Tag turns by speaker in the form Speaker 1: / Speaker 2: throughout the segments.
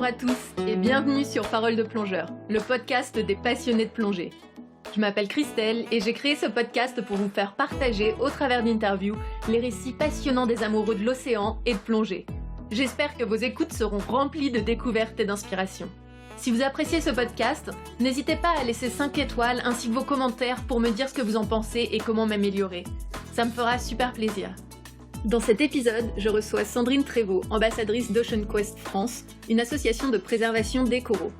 Speaker 1: Bonjour à tous et bienvenue sur Parole de plongeur, le podcast des passionnés de plongée. Je m'appelle Christelle et j'ai créé ce podcast pour vous faire partager, au travers d'interviews, les récits passionnants des amoureux de l'océan et de plongée. J'espère que vos écoutes seront remplies de découvertes et d'inspiration. Si vous appréciez ce podcast, n'hésitez pas à laisser 5 étoiles ainsi que vos commentaires pour me dire ce que vous en pensez et comment m'améliorer. Ça me fera super plaisir. Dans cet épisode, je reçois Sandrine Trévaux, ambassadrice d'Ocean Quest France, une association de préservation des coraux.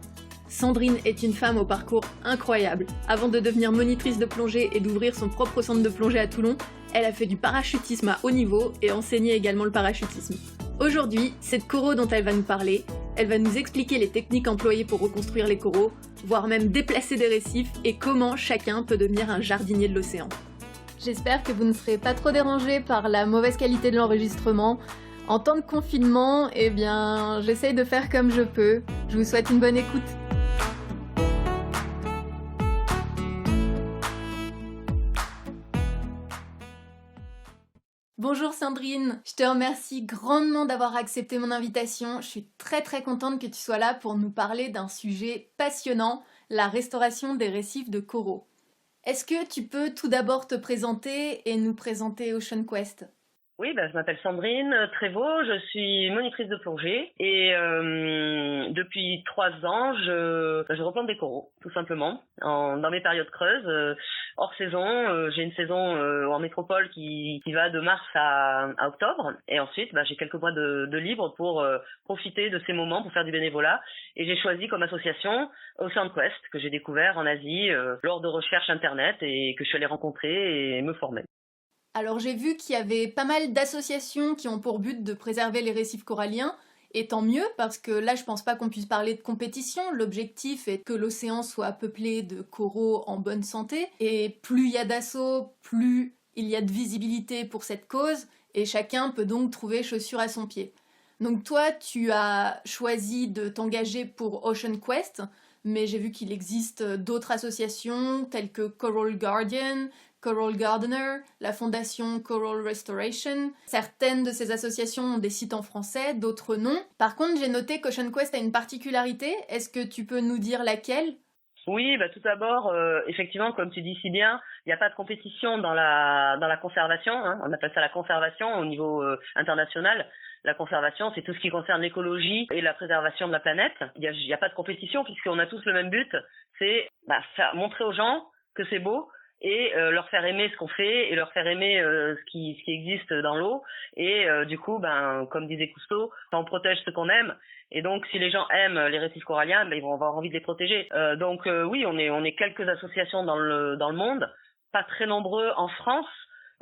Speaker 1: Sandrine est une femme au parcours incroyable. Avant de devenir monitrice de plongée et d'ouvrir son propre centre de plongée à Toulon, elle a fait du parachutisme à haut niveau et enseigné également le parachutisme. Aujourd'hui, c'est de coraux dont elle va nous parler. Elle va nous expliquer les techniques employées pour reconstruire les coraux, voire même déplacer des récifs et comment chacun peut devenir un jardinier de l'océan. J'espère que vous ne serez pas trop dérangés par la mauvaise qualité de l'enregistrement. En temps de confinement, j'essaye de faire comme je peux. Je vous souhaite une bonne écoute. Bonjour Sandrine, je te remercie grandement d'avoir accepté mon invitation. Je suis très contente que tu sois là pour nous parler d'un sujet passionnant, la restauration des récifs de coraux. Est-ce que tu peux tout d'abord te présenter et nous présenter Ocean Quest ?
Speaker 2: Oui, je m'appelle Sandrine Trévaux, je suis monitrice de plongée et depuis 3 ans, je replante des coraux, tout simplement, dans mes périodes creuses. Hors saison, j'ai une saison en métropole qui va de mars à octobre et ensuite j'ai quelques mois de libre pour profiter de ces moments pour faire du bénévolat et j'ai choisi comme association Ocean Quest que j'ai découvert en Asie lors de recherches internet et que je suis allée rencontrer et me former.
Speaker 1: Alors j'ai vu qu'il y avait pas mal d'associations qui ont pour but de préserver les récifs coralliens, et tant mieux parce que là je pense pas qu'on puisse parler de compétition, l'objectif est que l'océan soit peuplé de coraux en bonne santé, et plus il y a d'assauts, plus il y a de visibilité pour cette cause, et chacun peut donc trouver chaussure à son pied. Donc toi tu as choisi de t'engager pour Ocean Quest, mais j'ai vu qu'il existe d'autres associations telles que Coral Guardian, Coral Gardener, la fondation Coral Restoration. Certaines de ces associations ont des sites en français, d'autres non. Par contre, j'ai noté qu'Ocean Quest a une particularité. Est-ce que tu peux nous dire laquelle ?
Speaker 2: Oui, tout d'abord, effectivement, comme tu dis si bien, il n'y a pas de compétition dans la conservation. On appelle ça la conservation au niveau international. La conservation, c'est tout ce qui concerne l'écologie et la préservation de la planète. Il y a pas de compétition puisqu'on a tous le même but, c'est montrer aux gens que c'est beau et leur faire aimer ce qu'on fait et leur faire aimer ce qui existe dans l'eau et du coup comme disait Cousteau, on protège ce qu'on aime et donc si les gens aiment les récifs coralliens ils vont avoir envie de les protéger. Oui, on est quelques associations dans le monde, pas très nombreux en France.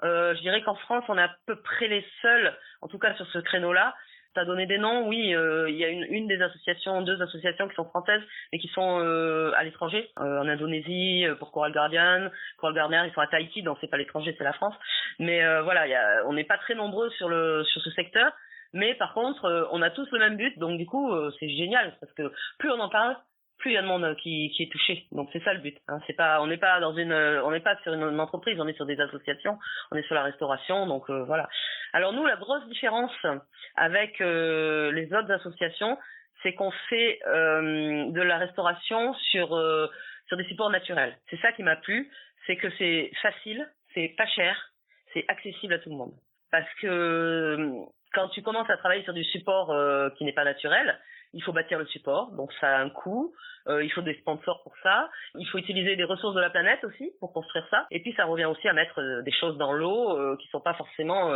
Speaker 2: Je dirais qu'en France on est à peu près les seuls, en tout cas sur ce créneau-là. T'as donné des noms, oui, il y a une des associations, 2 associations qui sont françaises mais qui sont à l'étranger, en Indonésie pour Coral Guardian, Coral Gardener, ils sont à Tahiti, donc c'est pas l'étranger, c'est la France. Mais on n'est pas très nombreux sur ce secteur, mais par contre, on a tous le même but, donc du coup, c'est génial parce que plus on en parle, plus il y a de monde qui est touché. Donc c'est ça le but. On n'est pas sur une entreprise, on est sur des associations, on est sur la restauration. Donc voilà. Alors nous, la grosse différence avec les autres associations, c'est qu'on fait de la restauration sur des supports naturels. C'est ça qui m'a plu, c'est que c'est facile, c'est pas cher, c'est accessible à tout le monde. Parce que quand tu commences à travailler sur du support qui n'est pas naturel, il faut bâtir le support, donc ça a un coût, il faut des sponsors pour ça, il faut utiliser des ressources de la planète aussi pour construire ça, et puis ça revient aussi à mettre des choses dans l'eau qui sont pas forcément,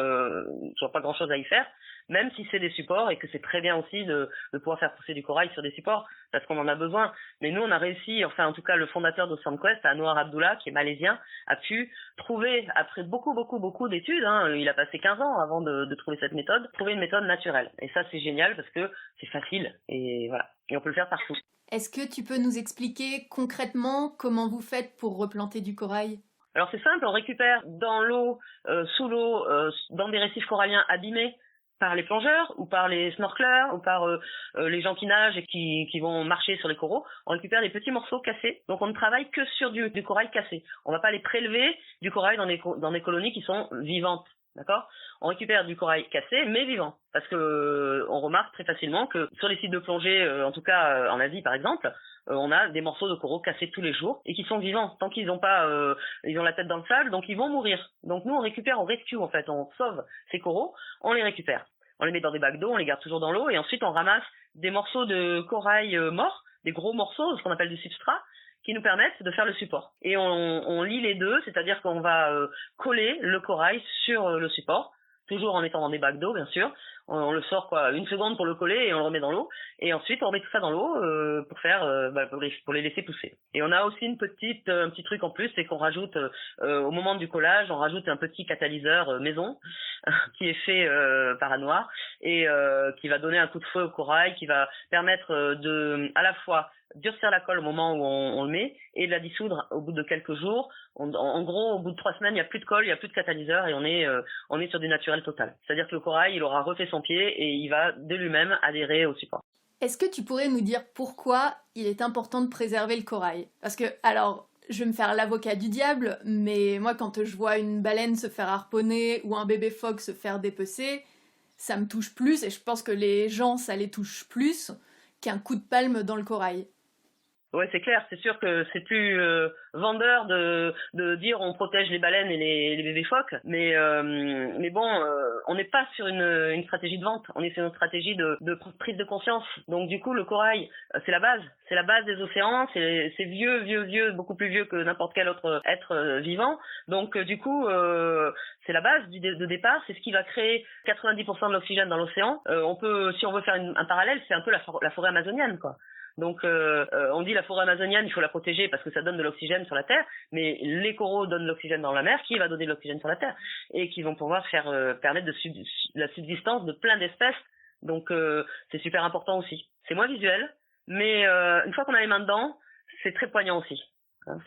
Speaker 2: qui n'ont pas grand chose à y faire, même si c'est des supports et que c'est très bien aussi de pouvoir faire pousser du corail sur des supports, parce qu'on en a besoin. Mais nous on a réussi, enfin en tout cas le fondateur d'Ocean Quest, Anwar Abdullah, qui est malaisien, a pu trouver, après beaucoup d'études, il a passé 15 ans avant de trouver cette méthode, trouver une méthode naturelle. Et ça c'est génial parce que c'est facile, et voilà, et on peut le faire partout.
Speaker 1: Est-ce que tu peux nous expliquer concrètement comment vous faites pour replanter du corail ?
Speaker 2: Alors c'est simple, on récupère dans l'eau, sous l'eau, dans des récifs coralliens abîmés par les plongeurs ou par les snorkeleurs ou par les gens qui nagent et qui vont marcher sur les coraux, on récupère des petits morceaux cassés. Donc on ne travaille que sur du corail cassé. On ne va pas les prélever du corail dans des colonies qui sont vivantes. D'accord? On récupère du corail cassé, mais vivant. Parce que on remarque très facilement que sur les sites de plongée, en tout cas en Asie par exemple, on a des morceaux de coraux cassés tous les jours et qui sont vivants. Tant qu'ils ont pas, ils ont la tête dans le sable, donc ils vont mourir. Donc nous on récupère, on rescue en fait, on sauve ces coraux, on les récupère. On les met dans des bacs d'eau, on les garde toujours dans l'eau et ensuite on ramasse des morceaux de corail morts, des gros morceaux, ce qu'on appelle du substrat, qui nous permettent de faire le support. Et on lie les deux, c'est-à-dire qu'on va coller le corail sur le support, toujours en étant dans des bacs d'eau bien sûr. On le sort une seconde pour le coller et on le remet dans l'eau. Et ensuite on remet tout ça dans l'eau pour faire pour les laisser pousser. Et on a aussi un petit truc en plus, c'est qu'on rajoute au moment du collage, on rajoute un petit catalyseur maison qui est fait par Anoir et qui va donner un coup de fouet au corail, qui va permettre de à la fois durcir la colle au moment où on le met et de la dissoudre au bout de quelques jours. En gros, au bout de 3 semaines, il n'y a plus de colle, il n'y a plus de catalyseur et on est sur du naturel total. C'est-à-dire que le corail, il aura refait son pied et il va de lui-même adhérer au support.
Speaker 1: Est-ce que tu pourrais nous dire pourquoi il est important de préserver le corail? Parce que, alors, je vais me faire l'avocat du diable, mais moi, quand je vois une baleine se faire harponner ou un bébé phoque se faire dépecer, ça me touche plus et je pense que les gens, ça les touche plus qu'un coup de palme dans le corail.
Speaker 2: Ouais, c'est clair, c'est sûr que c'est plus vendeur de dire on protège les baleines et les bébés phoques, mais bon, on n'est pas sur une stratégie de vente, on est sur une stratégie de prise de conscience. Donc du coup, le corail, c'est la base des océans, c'est vieux, beaucoup plus vieux que n'importe quel autre être vivant. Donc du coup, c'est la base de départ, c'est ce qui va créer 90% de l'oxygène dans l'océan. Si on veut faire un parallèle, c'est un peu la forêt amazonienne, quoi. Donc on dit la forêt amazonienne, il faut la protéger parce que ça donne de l'oxygène sur la Terre, mais les coraux donnent de l'oxygène dans la mer, qui va donner de l'oxygène sur la Terre et qui vont pouvoir permettre la subsistance de plein d'espèces. Donc c'est super important aussi. C'est moins visuel, mais une fois qu'on a les mains dedans, c'est très poignant aussi.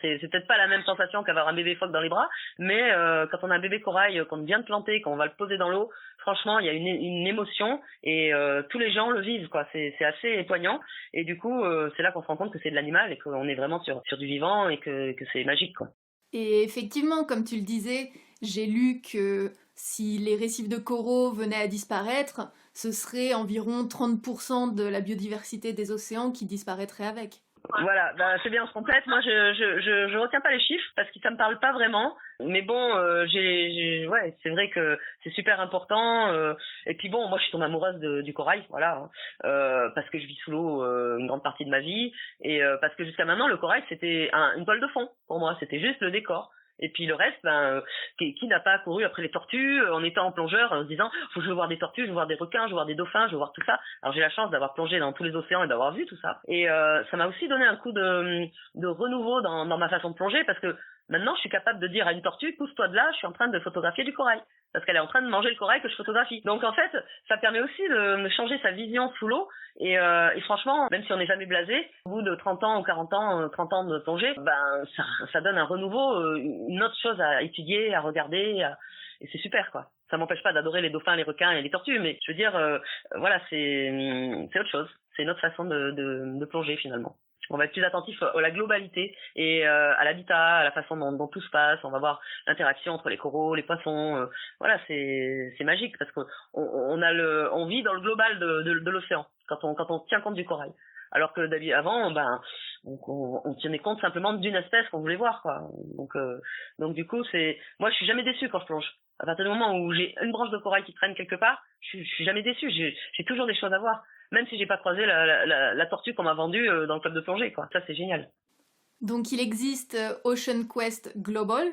Speaker 2: C'est peut-être pas la même sensation qu'avoir un bébé phoque dans les bras, mais quand on a un bébé corail qu'on vient de planter, qu'on va le poser dans l'eau, franchement, il y a une émotion et tous les gens le vivent, quoi. C'est assez poignant et du coup, c'est là qu'on se rend compte que c'est de l'animal et qu'on est vraiment sur du vivant et que c'est magique, quoi.
Speaker 1: Et effectivement, comme tu le disais, j'ai lu que si les récifs de coraux venaient à disparaître, ce serait environ 30% de la biodiversité des océans qui disparaîtrait avec.
Speaker 2: Voilà, c'est bien, on se complète. Moi, je retiens pas les chiffres parce que ça me parle pas vraiment. Mais bon, ouais, c'est vrai que c'est super important. Et puis bon, moi, je suis tombée amoureuse du corail, voilà, parce que je vis sous l'eau une grande partie de ma vie et parce que jusqu'à maintenant, le corail, c'était une toile de fond pour moi. C'était juste le décor. Et puis le reste, qui n'a pas couru après les tortues en étant en plongeur, en se disant faut que je veux voir des tortues, je veux voir des requins, je veux voir des dauphins, je veux voir tout ça. Alors j'ai la chance d'avoir plongé dans tous les océans et d'avoir vu tout ça. Et ça m'a aussi donné un coup de renouveau dans ma façon de plonger parce que maintenant je suis capable de dire à une tortue pousse-toi de là, je suis en train de photographier du corail. Parce qu'elle est en train de manger le corail que je photographie. Donc en fait, ça permet aussi de changer sa vision sous l'eau. Et franchement, même si on n'est jamais blasé, au bout de 30 ans ou 40 ans, 30 ans de plongée, ça donne un renouveau, une autre chose à étudier, à regarder, et c'est super, quoi. Ça m'empêche pas d'adorer les dauphins, les requins et les tortues, mais je veux dire, voilà, c'est autre chose. C'est une autre façon de plonger finalement. On va être plus attentif à la globalité et à l'habitat, à la façon dont tout se passe. On va voir l'interaction entre les coraux, les poissons. Voilà, c'est magique parce que on vit dans le global de l'océan quand on tient compte du corail. Alors que avant, on tenait compte simplement d'une espèce qu'on voulait voir, quoi. Donc du coup, moi je suis jamais déçu quand je plonge. À partir du moment où j'ai une branche de corail qui traîne quelque part, je suis jamais déçu. J'ai toujours des choses à voir. Même si j'ai pas croisé la tortue qu'on m'a vendue dans le club de plongée, quoi. Ça, c'est génial.
Speaker 1: Donc il existe Ocean Quest Global,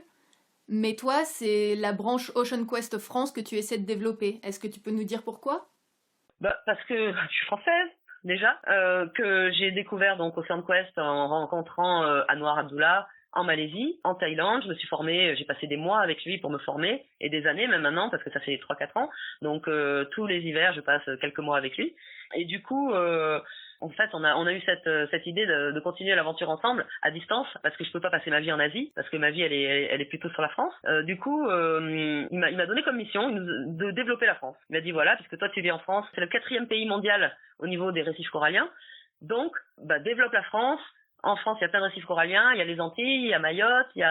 Speaker 1: mais toi, c'est la branche Ocean Quest France que tu essaies de développer. Est-ce que tu peux nous dire pourquoi?
Speaker 2: Parce que je suis française, déjà, que j'ai découvert donc Ocean Quest en rencontrant Anouar Abdullah en Malaisie, en Thaïlande. Je me suis formée, j'ai passé des mois avec lui pour me former, et des années même maintenant, parce que ça fait 3-4 ans. Donc tous les hivers, je passe quelques mois avec lui. Et du coup, en fait, on a eu cette idée de continuer l'aventure ensemble, à distance, parce que je peux pas passer ma vie en Asie, parce que ma vie, elle est plutôt sur la France. Du coup, il m'a donné comme mission de développer la France. Il m'a dit, voilà, puisque toi tu vis en France, c'est le 4e pays mondial au niveau des récifs coralliens. Donc, développe la France. En France, il y a plein de récifs coralliens, il y a les Antilles, il y a Mayotte, il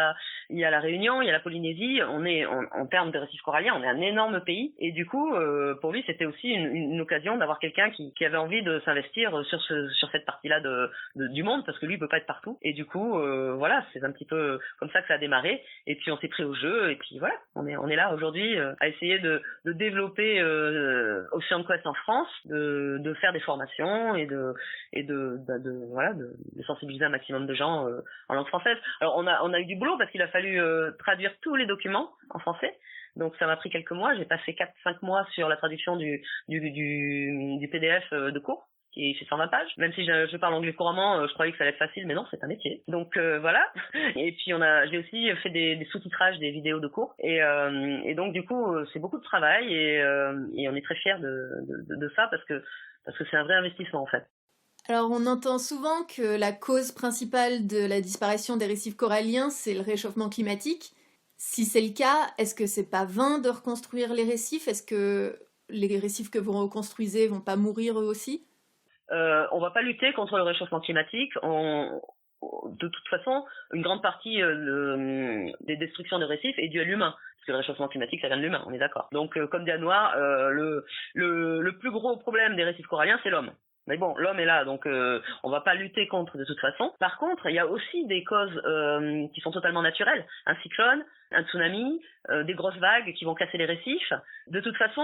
Speaker 2: il y a la Réunion, il y a la Polynésie. On est en termes de récifs coralliens, on est un énorme pays. Et du coup, pour lui, c'était aussi une occasion d'avoir quelqu'un qui avait envie de s'investir sur cette partie-là du monde, parce que lui, il peut pas être partout. Et du coup, voilà, c'est un petit peu comme ça que ça a démarré. Et puis on s'est pris au jeu. Et puis voilà, on est là aujourd'hui à essayer de développer Ocean Quest en France, de faire des formations et de sensibiliser un maximum de gens en langue française. Alors on a eu du boulot parce qu'il a fallu traduire tous les documents en français. Donc ça m'a pris quelques mois. J'ai passé 4-5 mois sur la traduction du PDF de cours, qui fait 120 pages. Même si je parle anglais couramment, je croyais que ça allait être facile, mais non, c'est un métier. Donc voilà. Et puis j'ai aussi fait des sous-titrages des vidéos de cours. Et donc du coup, c'est beaucoup de travail et on est très fiers de ça parce que c'est un vrai investissement en fait.
Speaker 1: Alors on entend souvent que la cause principale de la disparition des récifs coralliens, c'est le réchauffement climatique. Si c'est le cas, est-ce que c'est pas vain de reconstruire les récifs? Est-ce que les récifs que vous reconstruisez vont pas mourir eux aussi?
Speaker 2: On va pas lutter contre le réchauffement climatique. De toute façon, une grande partie des destructions de récifs est due à l'humain. Parce que le réchauffement climatique, ça vient de l'humain, on est d'accord. Donc, comme dit Anouar, le plus gros problème des récifs coralliens, c'est l'homme. Mais bon, l'homme est là, donc on va pas lutter contre de toute façon. Par contre, il y a aussi des causes qui sont totalement naturelles. Un cyclone, un tsunami, des grosses vagues qui vont casser les récifs. De toute façon,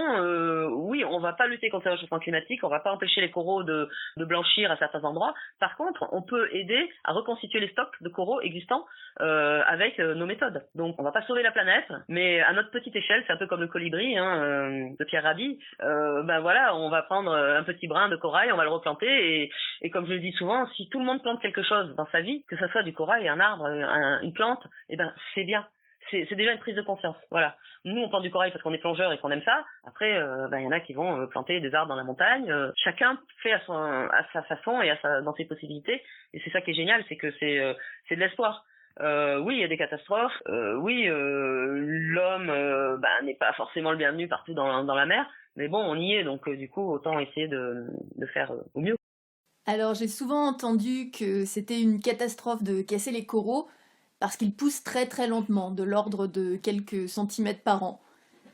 Speaker 2: oui, on va pas lutter contre le réchauffement climatique, on va pas empêcher les coraux de blanchir à certains endroits. Par contre, on peut aider à reconstituer les stocks de coraux existants avec nos méthodes. Donc, on va pas sauver la planète, mais à notre petite échelle, c'est un peu comme le colibri de Pierre Rabhi. Ben voilà, on va prendre un petit brin de corail, on va le replanter et comme je le dis souvent, si tout le monde plante quelque chose dans sa vie, que ce soit du corail, un arbre, une plante, eh ben c'est bien. C'est déjà une prise de conscience. Voilà. Nous, on plante du corail parce qu'on est plongeurs et qu'on aime ça. Après, y en a qui vont planter des arbres dans la montagne. Chacun fait à sa façon et dans ses possibilités. Et c'est ça qui est génial, c'est que c'est de l'espoir. Oui, il y a des catastrophes. Oui, l'homme n'est pas forcément le bienvenu partout dans la mer. Mais bon, on y est, donc du coup, autant essayer de faire au mieux.
Speaker 1: Alors j'ai souvent entendu que c'était une catastrophe de casser les coraux parce qu'ils poussent très très lentement, de l'ordre de quelques centimètres par an.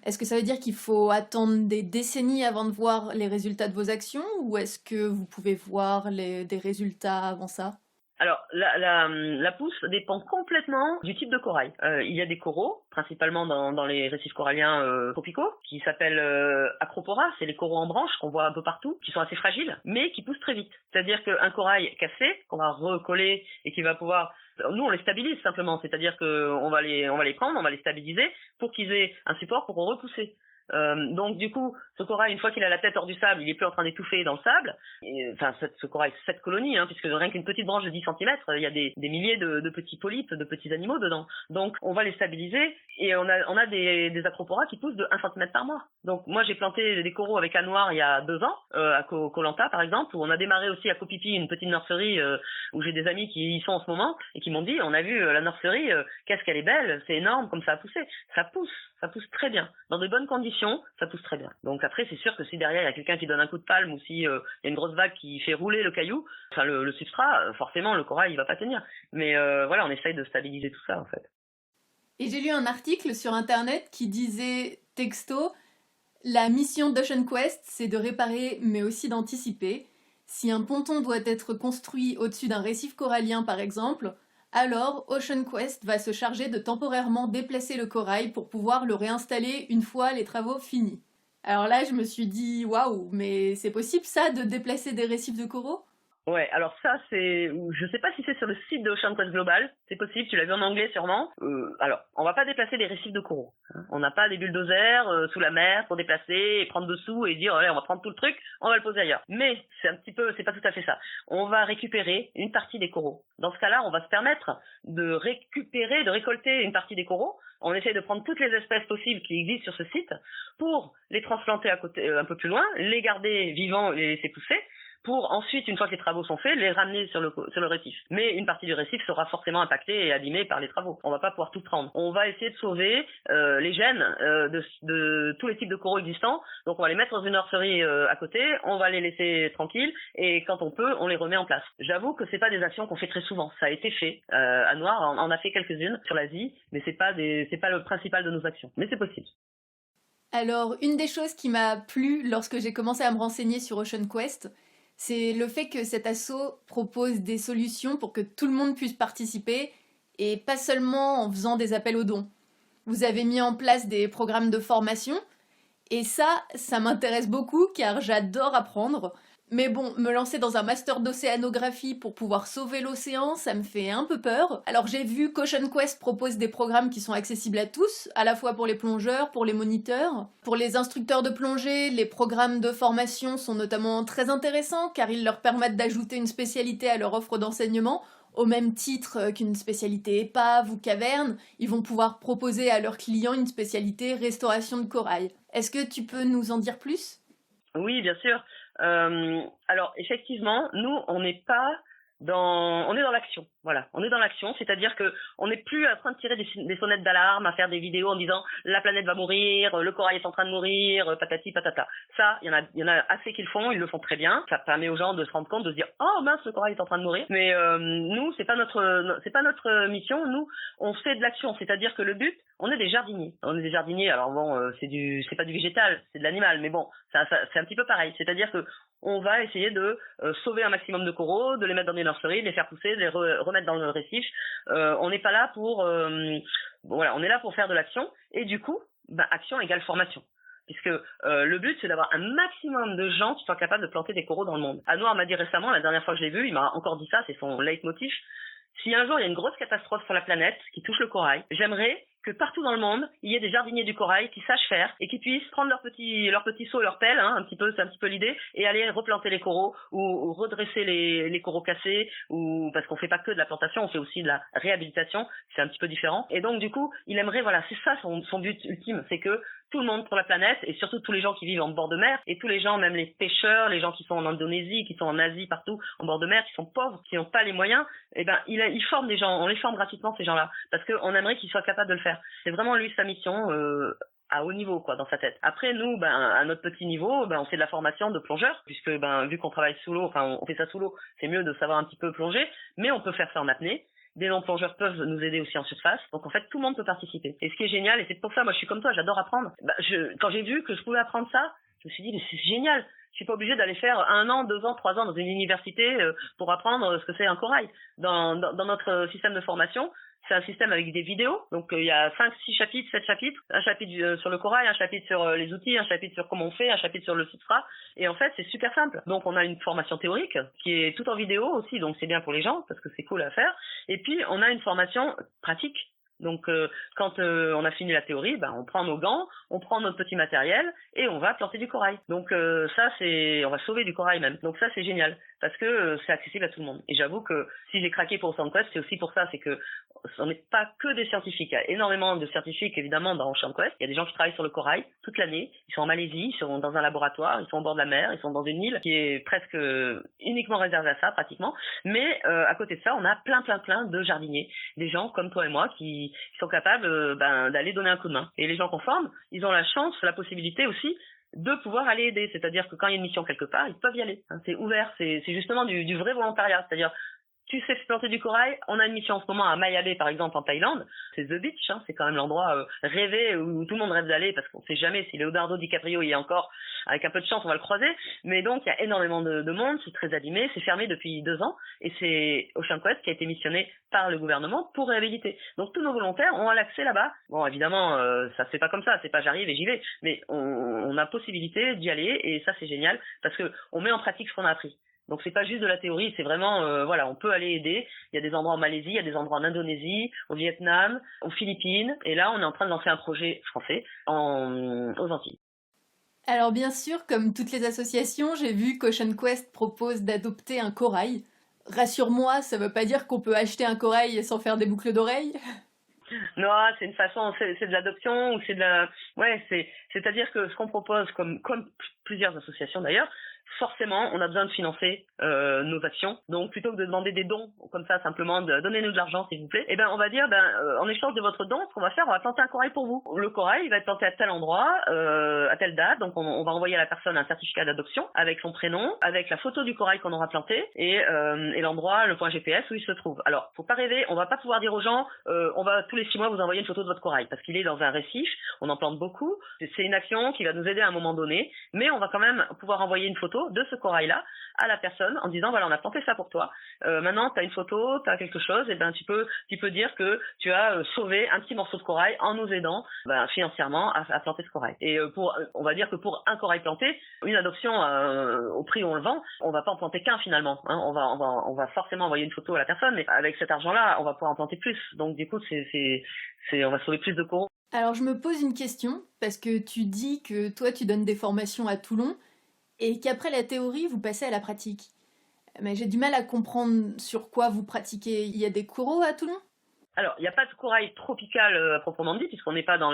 Speaker 1: Est-ce que ça veut dire qu'il faut attendre des décennies avant de voir les résultats de vos actions ou est-ce que vous pouvez voir des résultats avant ça?
Speaker 2: Alors, la pousse dépend complètement du type de corail. Il y a des coraux, principalement dans les récifs coralliens tropicaux, qui s'appellent acropora, c'est les coraux en branche qu'on voit un peu partout, qui sont assez fragiles, mais qui poussent très vite. C'est-à-dire qu'un corail cassé, qu'on va recoller et qui va pouvoir... Nous, on les stabilise simplement, c'est-à-dire qu'on va les prendre, on va les stabiliser pour qu'ils aient un support pour repousser. Donc du coup, ce corail, une fois qu'il a la tête hors du sable, il est plus en train d'étouffer dans le sable. Enfin, ce corail, cette colonie, puisque rien qu'une petite branche de 10 cm, il y a des milliers de petits polypes, de petits animaux dedans. Donc on va les stabiliser et on a des acroporas qui poussent de 1 cm par mois. Donc moi j'ai planté des coraux avec Anouar il y a 2 ans, à Koh Lanta par exemple, où on a démarré aussi à Koh Phi Phi, une petite nurserie où j'ai des amis qui y sont en ce moment et qui m'ont dit, on a vu la nurserie, qu'est-ce qu'elle est belle, c'est énorme comme ça a poussé. Ça pousse très bien. Dans de bonnes conditions, ça pousse très bien. Donc après, c'est sûr que si derrière il y a quelqu'un qui donne un coup de palme ou si il y a une grosse vague qui fait rouler le caillou, enfin le substrat, forcément le corail il va pas tenir. Mais voilà, on essaye de stabiliser tout ça en fait.
Speaker 1: Et j'ai lu un article sur internet qui disait texto: la mission d'Ocean Quest, c'est de réparer mais aussi d'anticiper. Si un ponton doit être construit au-dessus d'un récif corallien par exemple, alors Ocean Quest va se charger de temporairement déplacer le corail pour pouvoir le réinstaller une fois les travaux finis. Alors là, je me suis dit, waouh, mais c'est possible ça de déplacer des récifs de coraux?
Speaker 2: Ouais, alors ça je sais pas si c'est sur le site de Ocean Quest Global, c'est possible, tu l'as vu en anglais sûrement. Alors, on va pas déplacer des récifs de coraux. On n'a pas des bulldozers sous la mer pour déplacer et prendre dessous et dire allez, on va prendre tout le truc, on va le poser ailleurs. Mais c'est pas tout à fait ça. On va récupérer une partie des coraux. Dans ce cas-là, on va se permettre de récolter une partie des coraux. On essaie de prendre toutes les espèces possibles qui existent sur ce site pour les transplanter à côté, un peu plus loin, les garder vivants et les laisser pousser. pour ensuite, une fois que les travaux sont faits, les ramener sur le récif. Mais une partie du récif sera forcément impactée et abîmée par les travaux. On va pas pouvoir tout prendre. On va essayer de sauver les gènes de tous les types de coraux existants. Donc on va les mettre dans une nurserie à côté, on va les laisser tranquilles et quand on peut, on les remet en place. J'avoue que c'est pas des actions qu'on fait très souvent. Ça a été fait à Noir, on a fait quelques-unes sur l'Asie, mais c'est pas le principal de nos actions. Mais c'est possible.
Speaker 1: Alors, une des choses qui m'a plu lorsque j'ai commencé à me renseigner sur Ocean Quest, c'est le fait que cet asso propose des solutions pour que tout le monde puisse participer et pas seulement en faisant des appels aux dons. Vous avez mis en place des programmes de formation et ça m'intéresse beaucoup car j'adore apprendre. Mais bon, me lancer dans un master d'océanographie pour pouvoir sauver l'océan, ça me fait un peu peur. Alors j'ai vu qu'Ocean Quest propose des programmes qui sont accessibles à tous, à la fois pour les plongeurs, pour les moniteurs. Pour les instructeurs de plongée, les programmes de formation sont notamment très intéressants car ils leur permettent d'ajouter une spécialité à leur offre d'enseignement. Au même titre qu'une spécialité épave ou caverne, ils vont pouvoir proposer à leurs clients une spécialité restauration de corail. Est-ce que tu peux nous en dire plus ?
Speaker 2: Oui, bien sûr. Alors effectivement, nous on est dans l'action. Voilà, on est dans l'action, c'est-à-dire que on n'est plus en train de tirer des sonnettes d'alarme, à faire des vidéos en disant la planète va mourir, le corail est en train de mourir, patati patata. Ça, il y en a assez qui le font, ils le font très bien. Ça permet aux gens de se rendre compte, de se dire oh mince, le corail est en train de mourir. Mais nous, c'est pas notre mission. Nous, on fait de l'action, c'est-à-dire que le but, on est des jardiniers. On est des jardiniers. Alors bon, c'est pas du végétal, c'est de l'animal, mais bon, c'est un petit peu pareil. C'est-à-dire que on va essayer de sauver un maximum de coraux, de les mettre dans des nurseries, de les faire pousser, de les remettre dans le récif. On n'est pas là pour voilà, on est là pour faire de l'action et du coup, action égale formation. Puisque le but c'est d'avoir un maximum de gens qui soient capables de planter des coraux dans le monde. Anouar m'a dit récemment, la dernière fois que je l'ai vu, il m'a encore dit ça, c'est son leitmotiv. Si un jour il y a une grosse catastrophe sur la planète qui touche le corail, j'aimerais que partout dans le monde, il y ait des jardiniers du corail qui sachent faire et qui puissent prendre leur petit seau et leur pelle, c'est un petit peu l'idée, et aller replanter les coraux ou redresser les coraux cassés, ou parce qu'on fait pas que de la plantation, on fait aussi de la réhabilitation, c'est un petit peu différent. Et donc du coup, il aimerait, voilà, c'est ça son but ultime, c'est que tout le monde pour la planète, et surtout tous les gens qui vivent en bord de mer, et tous les gens, même les pêcheurs, les gens qui sont en Indonésie, qui sont en Asie, partout, en bord de mer, qui sont pauvres, qui n'ont pas les moyens, il forme des gens, on les forme gratuitement ces gens-là, parce qu'on aimerait qu'ils soient capables de le faire. C'est vraiment lui sa mission, à haut niveau, quoi, dans sa tête. Après, nous, à notre petit niveau, on fait de la formation de plongeurs, puisque, vu qu'on travaille sous l'eau, on fait ça sous l'eau, c'est mieux de savoir un petit peu plonger, mais on peut faire ça en apnée. Des non-plongeurs peuvent nous aider aussi en surface. Donc en fait, tout le monde peut participer. Et ce qui est génial, et c'est pour ça, moi je suis comme toi, j'adore apprendre. Quand j'ai vu que je pouvais apprendre ça, je me suis dit, mais c'est génial. Je suis pas obligée d'aller faire 1 an, 2 ans, 3 ans dans une université pour apprendre ce que c'est un corail. Dans notre système de formation, c'est un système avec des vidéos. Donc il y a 5, 6 chapitres, 7 chapitres. Un chapitre sur le corail, un chapitre sur les outils, un chapitre sur comment on fait, un chapitre sur le substrat. Et en fait, c'est super simple. Donc on a une formation théorique qui est tout en vidéo aussi, donc c'est bien pour les gens parce que c'est cool à faire. Et puis on a une formation pratique. Donc quand on a fini la théorie, on prend nos gants, on prend notre petit matériel et on va planter du corail. Donc ça on va sauver du corail même. Donc ça c'est génial parce que c'est accessible à tout le monde. Et j'avoue que si j'ai craqué pour Ocean Quest, c'est aussi pour ça, c'est que on n'est pas que des scientifiques. Il y a énormément de scientifiques évidemment dans Ocean Quest. Il y a des gens qui travaillent sur le corail toute l'année. Ils sont en Malaisie, ils sont dans un laboratoire, ils sont au bord de la mer, ils sont dans une île qui est presque uniquement réservée à ça pratiquement. Mais à côté de ça, on a plein de jardiniers, des gens comme toi et moi qui sont capables d'aller donner un coup de main. Et les gens qu'on forme, ils ont la chance, la possibilité aussi de pouvoir aller aider. C'est-à-dire que quand il y a une mission quelque part, ils peuvent y aller. C'est ouvert, c'est justement du vrai volontariat. C'est-à-dire tu sais planter du corail, on a une mission en ce moment à Maya Bay par exemple en Thaïlande, c'est The Beach, c'est quand même l'endroit rêvé où tout le monde rêve d'aller parce qu'on sait jamais si Leonardo DiCaprio y est encore, avec un peu de chance on va le croiser, mais donc il y a énormément de monde, c'est très animé, c'est fermé depuis 2 ans et c'est Ocean Quest qui a été missionné par le gouvernement pour réhabiliter. Donc tous nos volontaires ont l'accès là-bas. Bon évidemment ça se fait pas comme ça, c'est pas j'arrive et j'y vais, mais on a possibilité d'y aller et ça c'est génial parce que on met en pratique ce qu'on a appris. Donc c'est pas juste de la théorie, c'est vraiment on peut aller aider. Il y a des endroits en Malaisie, il y a des endroits en Indonésie, au Vietnam, aux Philippines, et là on est en train de lancer un projet français aux Antilles.
Speaker 1: Alors bien sûr, comme toutes les associations, j'ai vu qu'Ocean Quest propose d'adopter un corail. Rassure-moi, ça veut pas dire qu'on peut acheter un corail sans faire des boucles d'oreilles.
Speaker 2: Non, c'est une façon, c'est de l'adoption ou c'est de la, c'est-à-dire que ce qu'on propose comme plusieurs associations d'ailleurs, forcément, on a besoin de financer nos actions. Donc, plutôt que de demander des dons, comme ça, simplement, donnez-nous de l'argent, s'il vous plaît, on va dire, en échange de votre don, ce qu'on va faire, on va planter un corail pour vous. Le corail, il va être planté à tel endroit, à telle date. Donc, on va envoyer à la personne un certificat d'adoption avec son prénom, avec la photo du corail qu'on aura planté et l'endroit, le point GPS où il se trouve. Alors, faut pas rêver, on va pas pouvoir dire aux gens, on va tous les 6 mois vous envoyer une photo de votre corail parce qu'il est dans un récif, on en plante beaucoup. C'est une action qui va nous aider à un moment donné, mais on va quand même pouvoir envoyer une photo de ce corail-là à la personne en disant voilà, on a planté ça pour toi. Maintenant, tu as une photo, tu as quelque chose, et tu peux dire que tu as sauvé un petit morceau de corail en nous aidant financièrement à planter ce corail. Et on va dire que pour un corail planté, une adoption au prix où on le vend, on va pas en planter qu'un finalement. Hein. On va forcément envoyer une photo à la personne, mais avec cet argent-là, on va pouvoir en planter plus. Donc du coup, on va sauver plus de coraux.
Speaker 1: Alors je me pose une question, parce que tu dis que toi tu donnes des formations à Toulon, et qu'après la théorie, vous passez à la pratique. Mais j'ai du mal à comprendre sur quoi vous pratiquez. Il y a des coraux à Toulon ?
Speaker 2: Alors, il n'y a pas de corail tropical à proprement dit, puisqu'on n'est pas on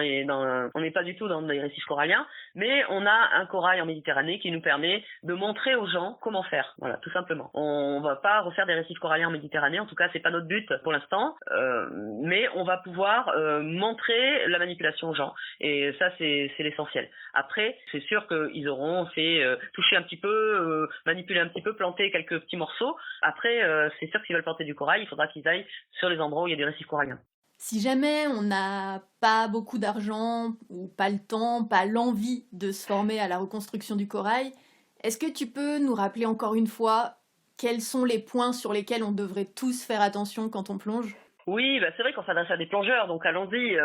Speaker 2: n'est pas du tout dans les récifs coralliens, mais on a un corail en Méditerranée qui nous permet de montrer aux gens comment faire. Voilà, tout simplement. On va pas refaire des récifs coralliens en Méditerranée, en tout cas, c'est pas notre but pour l'instant, mais on va pouvoir montrer la manipulation aux gens. Et ça, c'est l'essentiel. Après, c'est sûr qu'ils auront fait toucher un petit peu, manipuler un petit peu, planter quelques petits morceaux. Après, c'est sûr que s'ils veulent planter du corail, il faudra qu'ils aillent sur les endroits où il y a des récifs coralliens.
Speaker 1: Si jamais on n'a pas beaucoup d'argent, ou pas le temps, pas l'envie de se former à la reconstruction du corail, est-ce que tu peux nous rappeler encore une fois quels sont les points sur lesquels on devrait tous faire attention quand on plonge ?
Speaker 2: Oui, c'est vrai qu'on s'adresse à des plongeurs, donc allons-y.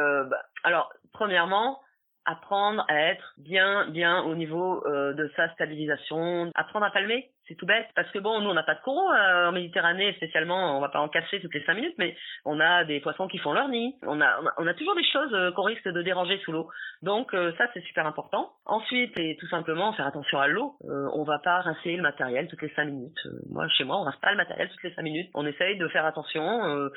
Speaker 2: Alors, premièrement, apprendre à être bien au niveau de sa stabilisation, apprendre à palmer. C'est tout bête, parce que bon, nous on n'a pas de coraux en Méditerranée spécialement, on va pas en casser toutes les 5 minutes, mais on a des poissons qui font leur nid, on a toujours des choses qu'on risque de déranger sous l'eau, donc ça c'est super important. Ensuite, et tout simplement faire attention à l'eau, on va pas rincer le matériel toutes les 5 minutes, moi chez moi on rince pas le matériel toutes les 5 minutes, on essaye de faire attention,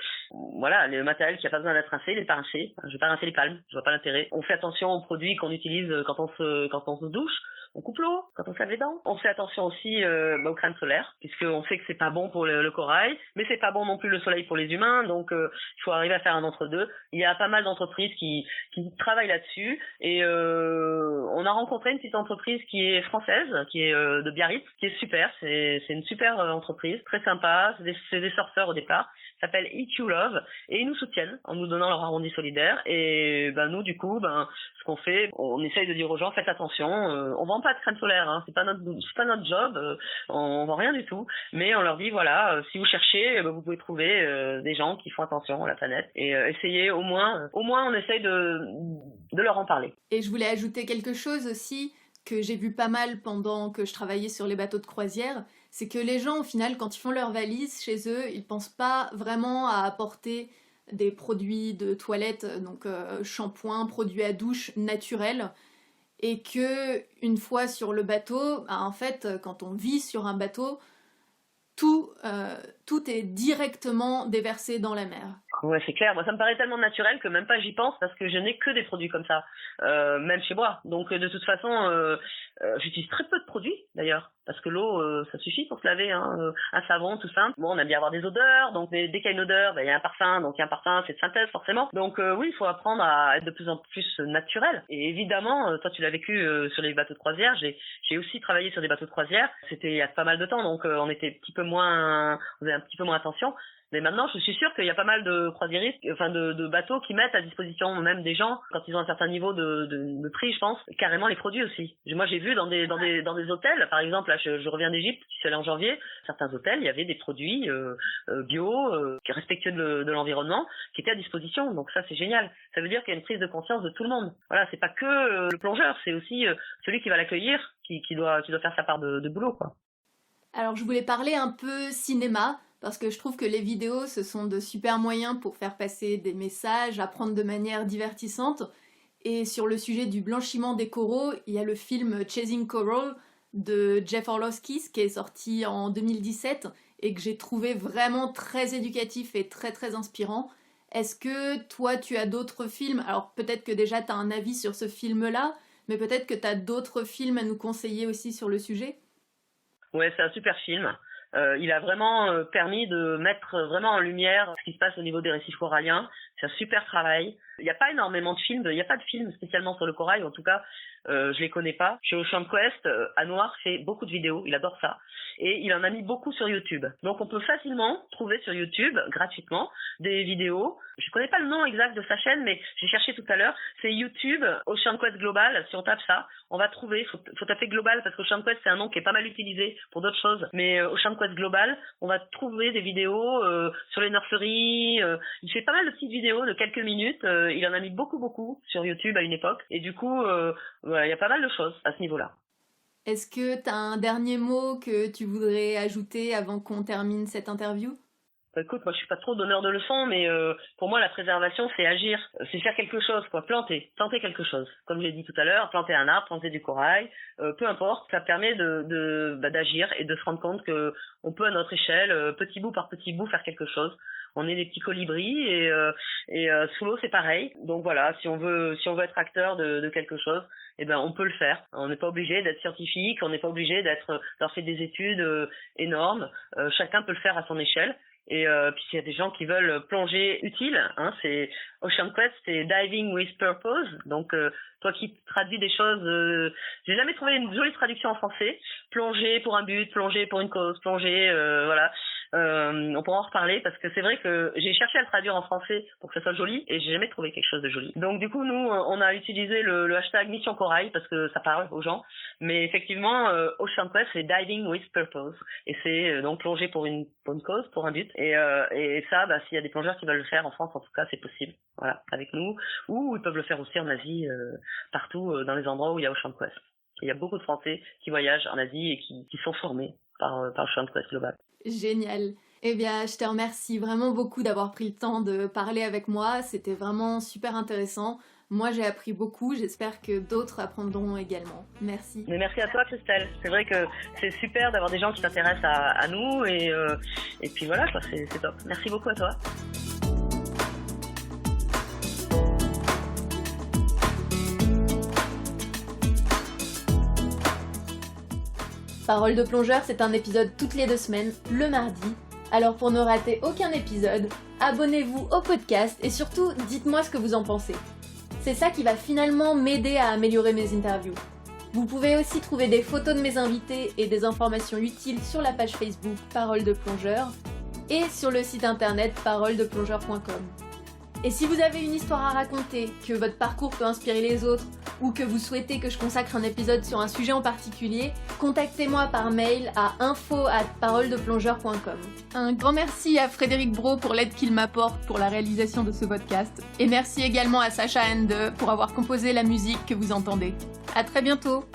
Speaker 2: voilà, le matériel qui a pas besoin d'être rincé, il est pas rincé, je vais pas rincer les palmes, je vois pas l'intérêt. On fait attention aux produits qu'on utilise quand on se douche, on coupe l'eau quand on se lave les dents. On fait attention aussi aux crèmes solaires, puisqu'on sait que c'est pas bon pour le corail, mais c'est pas bon non plus le soleil pour les humains, donc il faut arriver à faire un entre-deux. Il y a pas mal d'entreprises qui travaillent là-dessus, et on a rencontré une petite entreprise qui est française, qui est de Biarritz, qui est super, c'est une super entreprise, très sympa, c'est des surfeurs au départ, s'appelle EQ Love, et ils nous soutiennent en nous donnant leur arrondi solidaire, et nous du coup, ce qu'on fait, on essaye de dire aux gens, faites attention, on vend pas de crème solaire, hein, c'est pas notre job, on vend rien du tout, mais on leur dit voilà, si vous cherchez, vous pouvez trouver des gens qui font attention à la planète, et essayez au moins on essaye de leur en parler.
Speaker 1: Et je voulais ajouter quelque chose aussi que j'ai vu pas mal pendant que je travaillais sur les bateaux de croisière, c'est que les gens au final quand ils font leur valise chez eux, ils pensent pas vraiment à apporter des produits de toilette, donc shampoing, produits à douche naturels, et que une fois sur le bateau, en fait, quand on vit sur un bateau, tout est directement déversé dans la mer.
Speaker 2: Ouais, c'est clair. Moi, ça me paraît tellement naturel que même pas j'y pense parce que je n'ai que des produits comme ça, même chez moi. Donc, de toute façon, j'utilise très peu de produits, d'ailleurs, parce que l'eau, ça suffit pour se laver, hein. Un savon, tout simple. Bon, on aime bien avoir des odeurs, donc dès qu'il y a une odeur, il y a un parfum, donc il y a un parfum, c'est de synthèse, forcément. Donc, oui, il faut apprendre à être de plus en plus naturel. Et évidemment, toi, tu l'as vécu sur les bateaux de croisière. J'ai aussi travaillé sur des bateaux de croisière. C'était il y a pas mal de temps, donc on était on faisait un petit peu moins attention. Mais maintenant, je suis sûre qu'il y a pas mal de croisiéristes, de bateaux qui mettent à disposition même des gens, quand ils ont un certain niveau de prix, je pense, carrément les produits aussi. Moi, j'ai vu dans des hôtels, par exemple, là, je reviens d'Égypte, je suis allée en janvier, certains hôtels, il y avait des produits bio, respectueux de l'environnement, qui étaient à disposition. Donc ça, c'est génial. Ça veut dire qu'il y a une prise de conscience de tout le monde. Voilà, c'est pas que le plongeur, c'est aussi celui qui va l'accueillir, qui doit faire sa part de boulot, quoi.
Speaker 1: Alors, je voulais parler un peu cinéma, parce que je trouve que les vidéos, ce sont de super moyens pour faire passer des messages, apprendre de manière divertissante. Et sur le sujet du blanchiment des coraux, il y a le film Chasing Coral de Jeff Orlowski, qui est sorti en 2017 et que j'ai trouvé vraiment très éducatif et très très inspirant. Est-ce que toi, tu as d'autres films? Alors peut-être que déjà tu as un avis sur ce film-là, mais peut-être que tu as d'autres films à nous conseiller aussi sur le sujet?
Speaker 2: Ouais, c'est un super film. Il a vraiment permis de mettre vraiment en lumière ce qui se passe au niveau des récifs coralliens. C'est un super travail. Il n'y a pas énormément de films, il n'y a pas de films spécialement sur le corail, en tout cas, je les connais pas. Chez Ocean Quest, Anouar fait beaucoup de vidéos, il adore ça. Et il en a mis beaucoup sur YouTube. Donc on peut facilement trouver sur YouTube, gratuitement, des vidéos. Je connais pas le nom exact de sa chaîne, mais j'ai cherché tout à l'heure. C'est YouTube, Ocean Quest Global. Si on tape ça, on va trouver. Faut taper Global parce qu'Ocean Quest, c'est un nom qui est pas mal utilisé pour d'autres choses. Mais Ocean Quest Global, on va trouver des vidéos sur les nurseries. Il fait pas mal de petites vidéos de quelques minutes. Il en a mis beaucoup sur YouTube à une époque. Et du coup, il y a pas mal de choses à ce niveau-là.
Speaker 1: Est-ce que tu as un dernier mot que tu voudrais ajouter avant qu'on termine cette interview ?
Speaker 2: Écoute, moi je suis pas trop donneur de leçons, mais pour moi la préservation c'est agir, c'est faire quelque chose, quoi, planter quelque chose. Comme j'ai dit tout à l'heure, planter un arbre, planter du corail, peu importe, ça permet d'agir et de se rendre compte que on peut à notre échelle, petit bout par petit bout, faire quelque chose. On est des petits colibris et sous l'eau c'est pareil. Donc voilà, si on veut être acteur de quelque chose, eh ben on peut le faire. On n'est pas obligé d'être scientifique, on n'est pas obligé d'avoir fait des études énormes. Chacun peut le faire à son échelle. Et puis s'il y a des gens qui veulent plonger utile, hein, c'est Ocean Quest, c'est diving with purpose. Donc toi qui traduis des choses, j'ai jamais trouvé une jolie traduction en français. Plonger pour un but, plonger pour une cause, plonger, voilà. On pourra en reparler parce que c'est vrai que j'ai cherché à le traduire en français pour que ça soit joli et j'ai jamais trouvé quelque chose de joli. Donc du coup nous on a utilisé le hashtag Mission Corail parce que ça parle aux gens. Mais effectivement Ocean Quest c'est diving with purpose et c'est donc plonger pour une cause, pour un but. Et ça, s'il y a des plongeurs qui veulent le faire en France, en tout cas c'est possible. Voilà, avec nous. Ou ils peuvent le faire aussi en Asie, partout dans les endroits où il y a Ocean Quest. Il y a beaucoup de Français qui voyagent en Asie et qui sont formés par Ocean Quest Global.
Speaker 1: Génial. Eh bien, je te remercie vraiment beaucoup d'avoir pris le temps de parler avec moi. C'était vraiment super intéressant. Moi, j'ai appris beaucoup. J'espère que d'autres apprendront également. Merci.
Speaker 2: Mais merci à toi, Christelle. C'est vrai que c'est super d'avoir des gens qui s'intéressent à nous et puis voilà, quoi, c'est top. Merci beaucoup à toi.
Speaker 1: Parole de plongeur, c'est un épisode toutes les 2 semaines, le mardi. Alors pour ne rater aucun épisode, abonnez-vous au podcast et surtout, dites-moi ce que vous en pensez. C'est ça qui va finalement m'aider à améliorer mes interviews. Vous pouvez aussi trouver des photos de mes invités et des informations utiles sur la page Facebook Parole de plongeur et sur le site internet paroledeplongeur.com. Et si vous avez une histoire à raconter, que votre parcours peut inspirer les autres, ou que vous souhaitez que je consacre un épisode sur un sujet en particulier, contactez-moi par mail à info@paroledeplongeur.com. Un grand merci à Frédéric Brault pour l'aide qu'il m'apporte pour la réalisation de ce podcast. Et merci également à Sacha Ende pour avoir composé la musique que vous entendez. À très bientôt!